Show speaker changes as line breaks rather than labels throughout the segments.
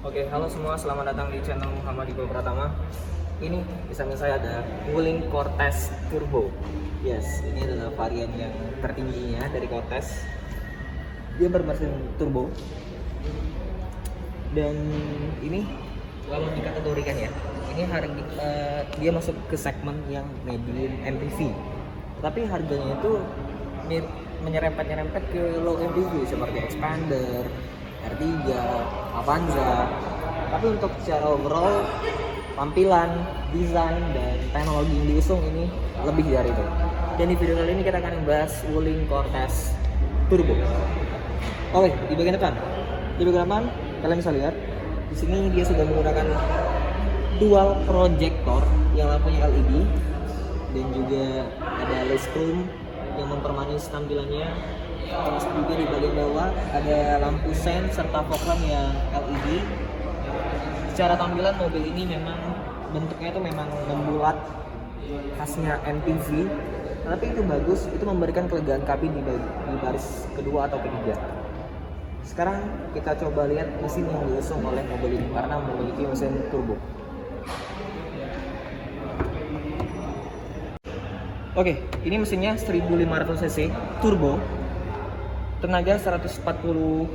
Oke, halo semua, selamat datang di channel Muhammad Iqbal Pratama. Ini di samping saya ada Wuling Cortez Turbo. Yes, ini adalah varian yang tertingginya dari Cortez. Dia bermesin turbo. Dan ini kalau dikategorikan ya, ini dia masuk ke segmen yang medium MPV. Tapi harganya itu menyerempet-nyerempet ke low MPV seperti Expander, R3, Avanza. Tapi untuk secara overall tampilan, desain, dan teknologi yang diusung ini lebih dari itu. Dan di video kali ini kita akan membahas Wuling Cortez Turbo. Oke, di bagian depan. Di bagian depan kalian bisa lihat di sini dia sudah menggunakan dual projector yang lampunya LED dan juga ada listrum yang mempermanis tampilannya. Terus juga di bagian bawah ada lampu sen serta fog lamp yang LED. Secara tampilan mobil ini memang bentuknya itu memang membulat khasnya MPV, tapi itu bagus, itu memberikan kelegaan kabin di baris kedua atau ketiga. Sekarang kita coba lihat mesin yang diusung oleh mobil ini karena memiliki mesin turbo. Oke, ini mesinnya 1500 cc turbo, tenaga 140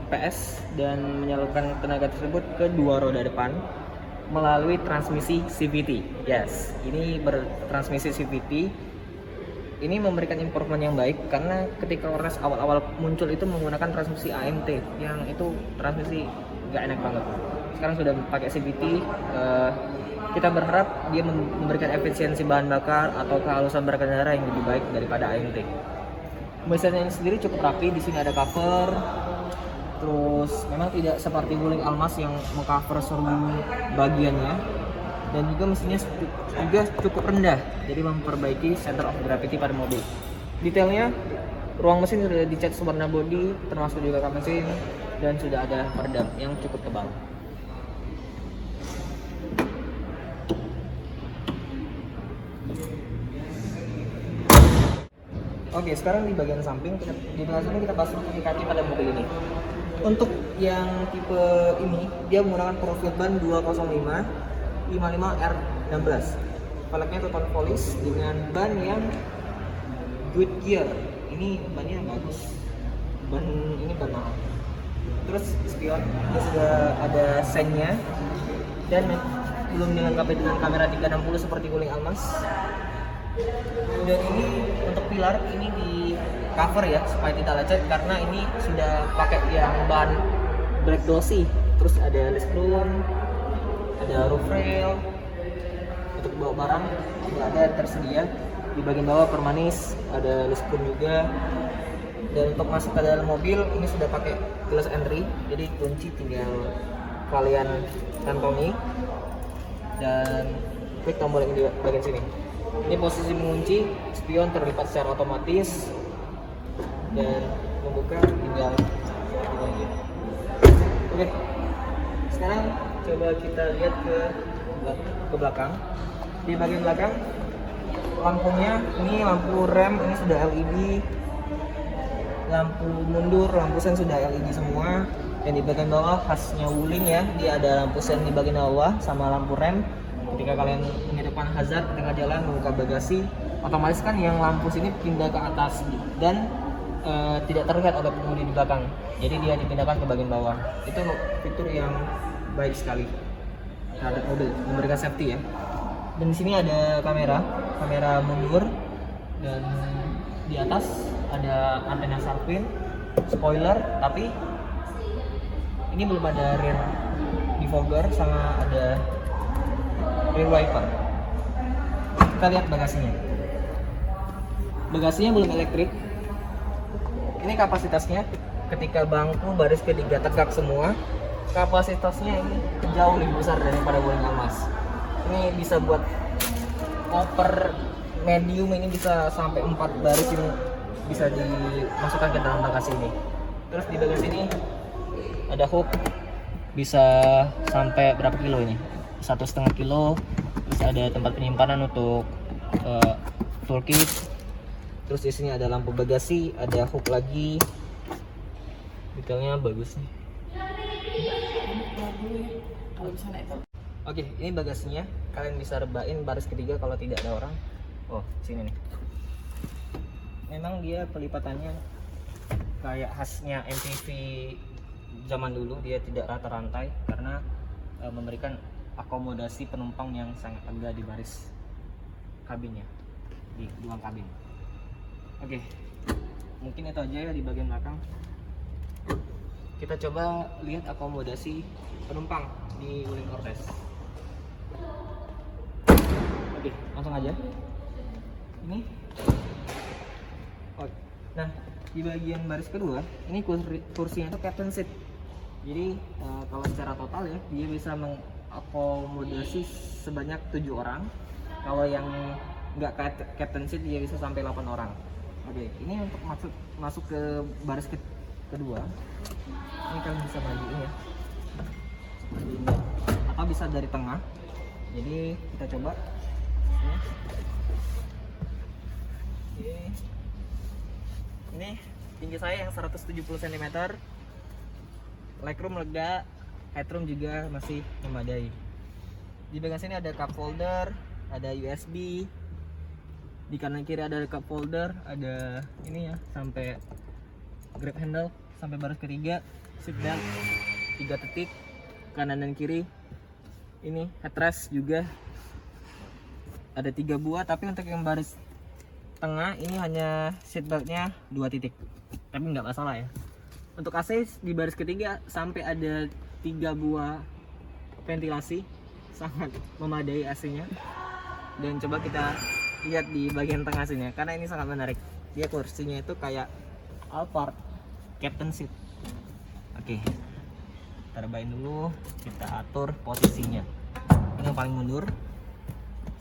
PS dan menyalurkan tenaga tersebut ke dua roda depan melalui transmisi CVT. Yes, ini bertransmisi CVT. Ini memberikan improvement yang baik karena ketika Cortez awal-awal muncul itu menggunakan transmisi AMT yang itu transmisi gak enak banget. Sekarang sudah pakai CVT. Kita berharap dia memberikan efisiensi bahan bakar atau kehalusan berkendara yang lebih baik daripada AMT. Mesinnya sendiri cukup rapi, di sini ada cover. Terus memang tidak seperti Wuling Almas yang mengcover seluruh bagiannya. Dan juga mesinnya juga cukup rendah, jadi memperbaiki center of gravity pada mobil. Detailnya, ruang mesin sudah dicat warna bodi, termasuk juga kap mesin, dan sudah ada peredam yang cukup tebal. Oke, sekarang di bagian samping kita pasang kaki pada mobil ini. Untuk yang tipe ini, dia menggunakan profil ban 205 55R16. Velgnya total polish dengan ban yang Goodyear. Ini bannya bagus. Ban ini ban mahal. Terus spion dia sudah ada sennya dan belum dilengkapi dengan kamera 360 seperti Wuling Almas. Dan ini untuk pilar ini di cover ya supaya tidak lecet karena ini sudah pakai yang ban black glossy. Terus ada listrum, ada roof rail untuk bawa barang juga ada tersedia. Di bagian bawah permanis, ada listrum juga. Dan untuk masuk ke dalam mobil ini sudah pakai keyless entry, jadi kunci tinggal kalian kantongi dan klik tombol yang di bagian sini. Ini posisi mengunci, spion terlipat secara otomatis dan membuka tinggal ini. Oke, sekarang coba kita lihat ke belakang. Di bagian belakang lampunya ini lampu rem ini sudah LED, lampu mundur, lampu sen sudah LED semua. Dan di bagian bawah khasnya Wuling ya, dia ada lampu sen di bagian bawah sama lampu rem. Ketika kalian menghidupkan hazard tengah jalan membuka bagasi, otomatis kan yang lampu sini pindah ke atas dan tidak terlihat oleh pengemudi di belakang. Jadi dia dipindahkan ke bagian bawah. Itu fitur yang baik sekali terhadap mobil, memberikan safety ya. Dan di sini ada kamera mundur, dan di atas ada antena Sharpin, spoiler, tapi ini belum ada rear defogger sama ada rear wiper. Kita lihat bagasinya. Bagasinya belum elektrik. Ini kapasitasnya ketika bangku baris ketiga tegak semua, kapasitasnya ini jauh lebih besar daripada Wuling Almas. Ini bisa buat koper medium, ini bisa sampai 4 baris ini bisa dimasukkan ke dalam bagasi ini. Terus di bagian sini ada hook, bisa sampai berapa kilo ini? 1,5 kilo. Terus ada tempat penyimpanan untuk toolkit. Terus di sini ada lampu bagasi, ada hook lagi. Detailnya bagus nih.
dulu ya kalau bisa naik.
Oke, ini bagasinya. Kalian bisa rebain baris ketiga kalau tidak ada orang. Oh, sini nih. Memang dia pelipatannya kayak khasnya MPV zaman dulu, dia tidak rata rantai karena memberikan akomodasi penumpang yang sangat lega di baris kabinnya, di ruang kabin. Oke, mungkin itu aja ya di bagian belakang. Kita coba lihat akomodasi penumpang di Wuling Cortez. Oke, langsung aja. Ini. Oh, nah, di bagian baris kedua, ini kursinya itu captain seat. Jadi kalau secara total ya, dia bisa mengakomodasi sebanyak 7 orang. Kalau yang nggak captain seat, dia bisa sampai 8 orang. Oke, ini untuk masuk ke baris kedua. Ini kalian bisa bagiin ya, seperti ini. Atau bisa dari tengah. Jadi kita coba. Ini tinggi saya yang 170 cm, legroom lega, headroom juga masih memadai. Di bagian sini ada cup holder, ada USB, di kanan kiri ada cup holder, ada ini ya sampai grab handle sampai baris ketiga, seat belt 3 titik kanan dan kiri. Ini headrest juga ada 3 buah, tapi untuk yang baris tengah ini hanya seatbeltnya 2 titik, tapi nggak masalah ya. Untuk AC di baris ketiga sampai ada 3 buah ventilasi, sangat memadai AC-nya. Dan coba kita lihat di bagian tengah sini karena ini sangat menarik. Dia kursinya itu kayak Alphard captain seat. Oke, terbain dulu, kita atur posisinya. Ini yang paling mundur,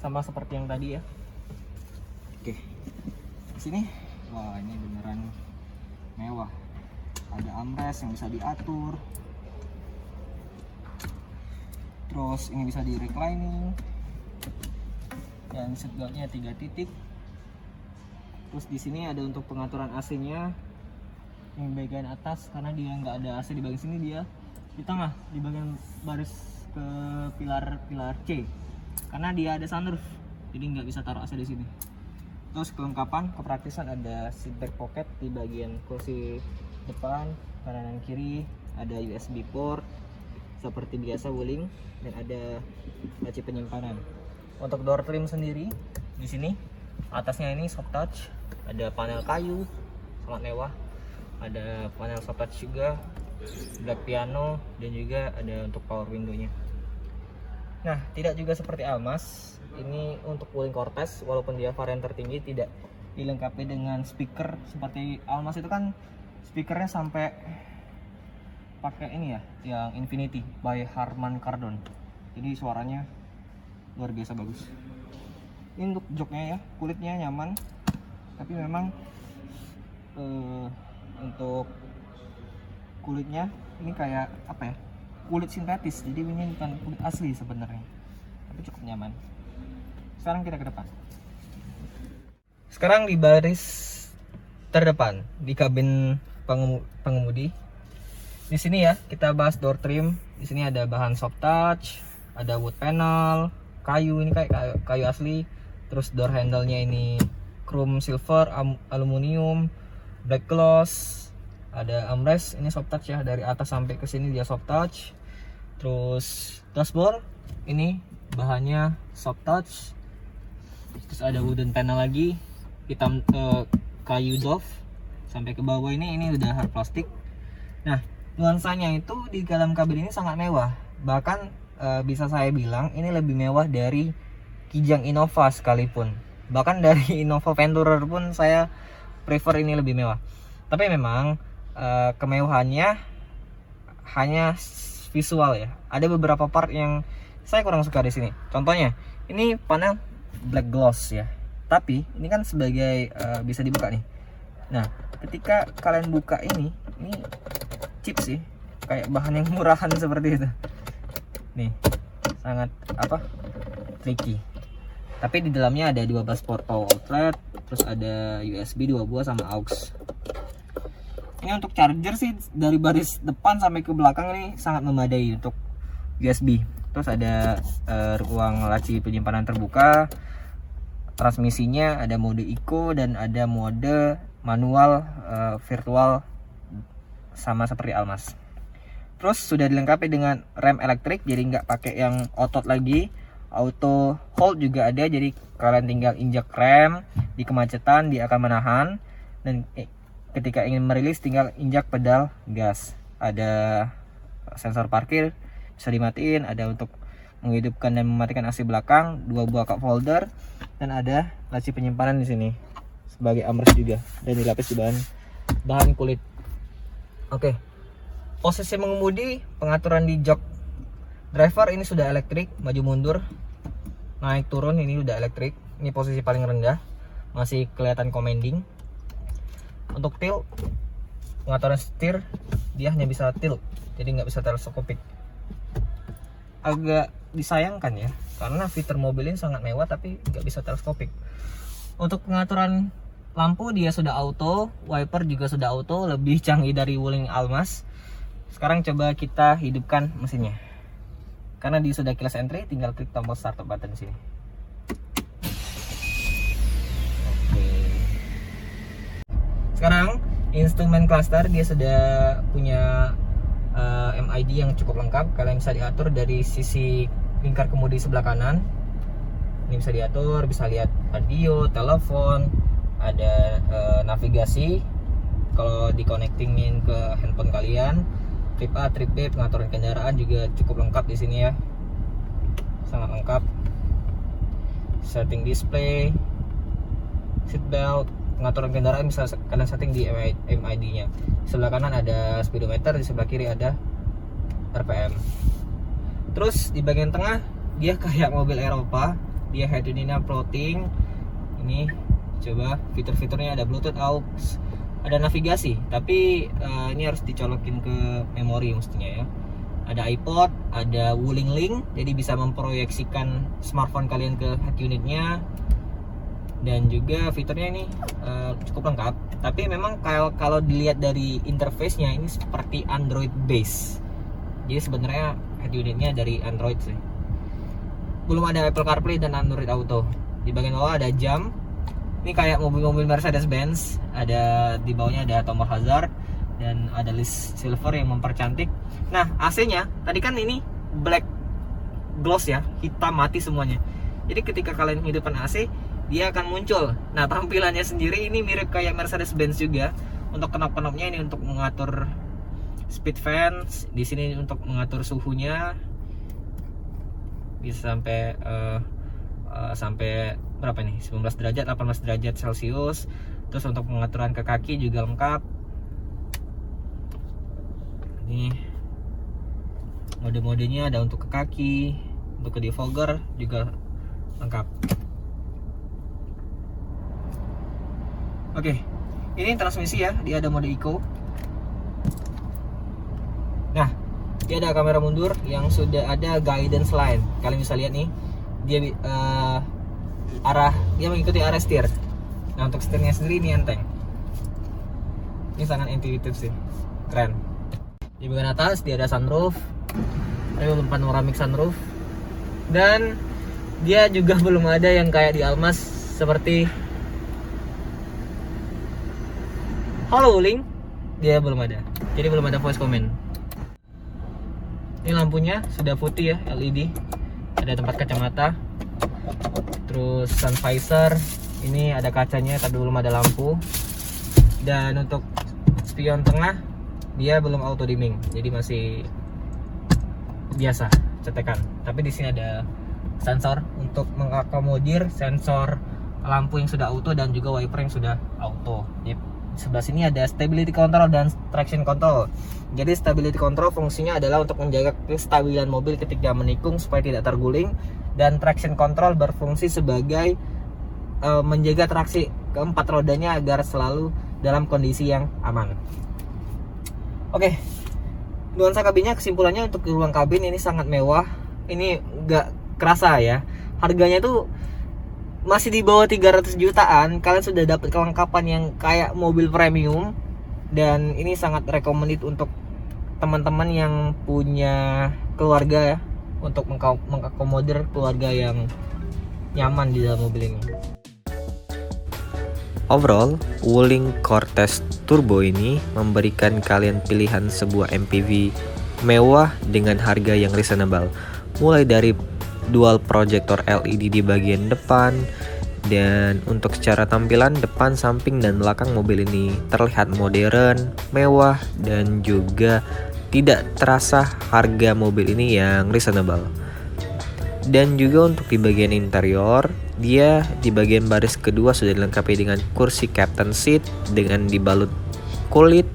sama seperti yang tadi ya. Oke, di sini, wah ini beneran mewah. Ada armrest yang bisa diatur. Terus ini bisa di reclining. Dan seatbeltnya 3 titik. Terus di sini ada untuk pengaturan AC-nya yang bagian atas, karena dia nggak ada AC di bagian sini, dia di tengah di bagian baris ke pilar C, karena dia ada sunroof, jadi nggak bisa taruh AC di sini. Terus kelengkapan kepraktisan ada seat back pocket di bagian kursi depan, kanan dan kiri, ada USB port seperti biasa Wuling, dan ada laci penyimpanan. Untuk door trim sendiri di sini atasnya ini soft touch, ada panel kayu sangat mewah, ada panel soft touch juga, black piano, dan juga ada untuk power window-nya. Nah, tidak juga seperti Almas. Ini untuk Wuling Cortez, walaupun dia varian tertinggi, tidak dilengkapi dengan speaker seperti Almas. Itu kan speakernya sampai pakai ini ya, yang Infinity by Harman Kardon. Jadi suaranya luar biasa bagus. Ini untuk joknya ya, kulitnya nyaman, tapi memang untuk kulitnya ini kayak apa ya, kulit sintetis, jadi ini bukan kulit asli sebenarnya, tapi cukup nyaman. Sekarang kita ke depan. Sekarang di baris terdepan di kabin pengemudi. Di sini ya kita bahas door trim. Di sini ada bahan soft touch, ada wood panel, kayu, ini kayak kayu asli. Terus door handle-nya ini chrome silver, aluminium, black gloss. Ada armrest, ini soft touch ya, dari atas sampai ke sini dia soft touch. Terus dashboard ini bahannya soft touch. Terus ada wooden panel lagi, hitam kayu Dove sampai ke bawah ini udah hard plastik. Nah, nuansanya itu di dalam kabin ini sangat mewah. Bahkan bisa saya bilang ini lebih mewah dari Kijang Innova sekalipun. Bahkan dari Innova Venturer pun saya prefer ini lebih mewah. Tapi memang kemewahannya hanya visual ya. Ada beberapa part yang saya kurang suka di sini. Contohnya, ini panel black gloss ya. Tapi ini kan sebagai bisa dibuka nih. Nah, ketika kalian buka ini cheap sih, kayak bahan yang murahan seperti itu. Nih, sangat tricky. Tapi di dalamnya ada 12 port power outlet, terus ada USB 2 buah sama aux. Ini untuk charger sih dari baris depan sampai ke belakang ini sangat memadai untuk USB. Terus ada ruang laci penyimpanan terbuka. Transmisinya ada mode eco dan ada mode manual, virtual, sama seperti Almas. Terus sudah dilengkapi dengan rem elektrik, jadi nggak pakai yang otot lagi. Auto hold juga ada, jadi kalian tinggal injak rem di kemacetan, dia akan menahan, dan ketika ingin merilis tinggal injak pedal gas. Ada sensor parkir bisa dimatiin, ada untuk menghidupkan dan mematikan AC belakang, 2 buah cup holder, dan ada laci penyimpanan di sini sebagai armrest juga, dan dilapis di bahan kulit. Oke, posisi mengemudi, pengaturan di jok driver ini sudah elektrik, maju mundur, naik turun ini udah elektrik. Ini posisi paling rendah, masih kelihatan commanding. Untuk tilt, pengaturan setir dia hanya bisa tilt, jadi nggak bisa teleskopik. Agak disayangkan ya, karena fitur mobil ini sangat mewah tapi nggak bisa teleskopik. Untuk pengaturan lampu dia sudah auto, wiper juga sudah auto, lebih canggih dari Wuling Almas. Sekarang coba kita hidupkan mesinnya. Karena dia sudah keyless entry, tinggal klik tombol start button di sini. Oke. Sekarang instrumen cluster dia sudah punya MID yang cukup lengkap. Kalian bisa diatur dari sisi lingkar kemudi sebelah kanan. Ini bisa diatur, bisa lihat radio, telepon, ada navigasi. Kalau di-connectingin ke handphone kalian, trip A, trip B, pengaturan kendaraan juga cukup lengkap di sini ya. Sangat lengkap. Setting display, seat belt, pengaturan kendaraan bisa kalian setting di MID-nya. Sebelah kanan ada speedometer, di sebelah kiri ada RPM. Terus di bagian tengah dia kayak mobil Eropa, dia head unitnya floating. Ini coba fitur-fiturnya ada Bluetooth, AUX, ada navigasi, tapi ini harus dicolokin ke memori mestinya ya. Ada iPod, ada Wuling Link, jadi bisa memproyeksikan smartphone kalian ke head unitnya. Dan juga fiturnya ini cukup lengkap, tapi memang kalau dilihat dari interface-nya ini seperti Android base. Jadi sebenarnya head unitnya dari Android sih. Belum ada Apple CarPlay dan Android Auto. Di bagian bawah ada jam. Ini kayak mobil-mobil Mercedes-Benz. Ada di bawahnya ada tombol hazard dan ada list silver yang mempercantik. Nah, AC-nya tadi kan ini black gloss ya, hitam mati semuanya. Jadi ketika kalian hidupkan AC, dia akan muncul. Nah, tampilannya sendiri ini mirip kayak Mercedes-Benz juga. Untuk knop-knopnya ini untuk mengatur speed fans, di sini untuk mengatur suhunya. Bisa sampai berapa nih? 19 derajat, 18 derajat Celcius. Terus untuk pengaturan ke kaki juga lengkap. Ini mode-modenya ada untuk ke kaki, untuk ke defogger juga lengkap. Oke, ini transmisi ya, dia ada mode eco. Nah, dia ada kamera mundur yang sudah ada guidance line. Kalian bisa lihat nih, dia dia mengikuti arah setir. Nah, untuk setirnya sendiri ini enteng. Ini sangat intuitif sih, keren. Di bagian atas dia ada sunroof, tapi belum panoramic sunroof. Dan dia juga belum ada yang kayak di Almas seperti Halo Wuling, dia belum ada. Jadi belum ada voice comment. Ini lampunya sudah putih ya, LED. Ada tempat kacamata. Terus sun visor. Ini ada kacanya tapi belum ada lampu. Dan untuk spion tengah dia belum auto dimming. Jadi masih biasa cetekan. Tapi di sini ada sensor untuk mengakomodir sensor lampu yang sudah auto dan juga wiper yang sudah auto. Sebelah sini ada stability control dan traction control. Jadi stability control fungsinya adalah untuk menjaga kestabilan mobil ketika menikung supaya tidak terguling, dan traction control berfungsi sebagai menjaga traksi keempat rodanya agar selalu dalam kondisi yang aman. Oke, nuansa kabinnya, kesimpulannya untuk ruang kabin ini sangat mewah. Ini nggak kerasa ya, harganya tuh masih di bawah 300 jutaan, kalian sudah dapat kelengkapan yang kayak mobil premium. Dan ini sangat recommended untuk teman-teman yang punya keluarga ya, untuk mengakomodir keluarga yang nyaman di dalam mobil ini.
Overall, Wuling Cortez Turbo ini memberikan kalian pilihan sebuah MPV mewah dengan harga yang reasonable. Mulai dari dual proyektor LED di bagian depan, dan untuk secara tampilan depan, samping, dan belakang mobil ini terlihat modern, mewah, dan juga tidak terasa harga mobil ini yang reasonable. Dan juga untuk di bagian interior, dia di bagian baris kedua sudah dilengkapi dengan kursi captain seat dengan dibalut kulit,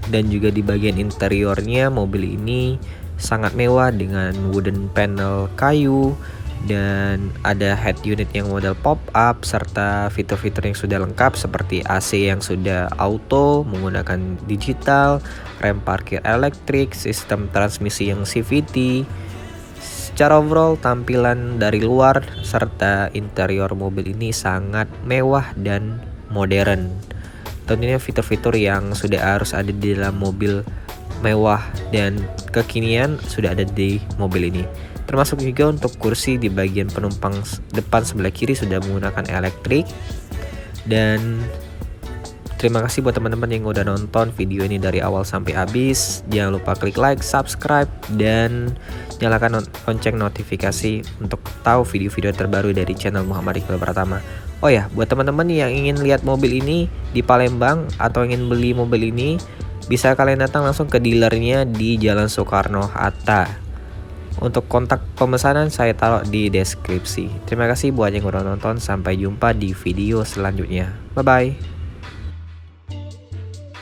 dan juga di bagian interiornya mobil ini sangat mewah dengan wooden panel kayu, dan ada head unit yang model pop up serta fitur-fitur yang sudah lengkap seperti AC yang sudah auto menggunakan digital, rem parkir elektrik, sistem transmisi yang CVT. Secara overall, tampilan dari luar serta interior mobil ini sangat mewah dan modern. Tentunya fitur-fitur yang sudah harus ada di dalam mobil mewah dan kekinian sudah ada di mobil ini. Termasuk juga untuk kursi di bagian penumpang depan sebelah kiri sudah menggunakan elektrik. Dan terima kasih buat teman-teman yang udah nonton video ini dari awal sampai habis. Jangan lupa klik like, subscribe, dan nyalakan lonceng notifikasi untuk tahu video-video terbaru dari channel Muhammad Iqbal Pratama. Oh ya, buat teman-teman yang ingin lihat mobil ini di Palembang atau ingin beli mobil ini, bisa kalian datang langsung ke dealernya di Jalan Soekarno-Hatta. Untuk kontak pemesanan saya taruh di deskripsi. Terima kasih buat yang udah nonton. Sampai jumpa di video selanjutnya. Bye-bye.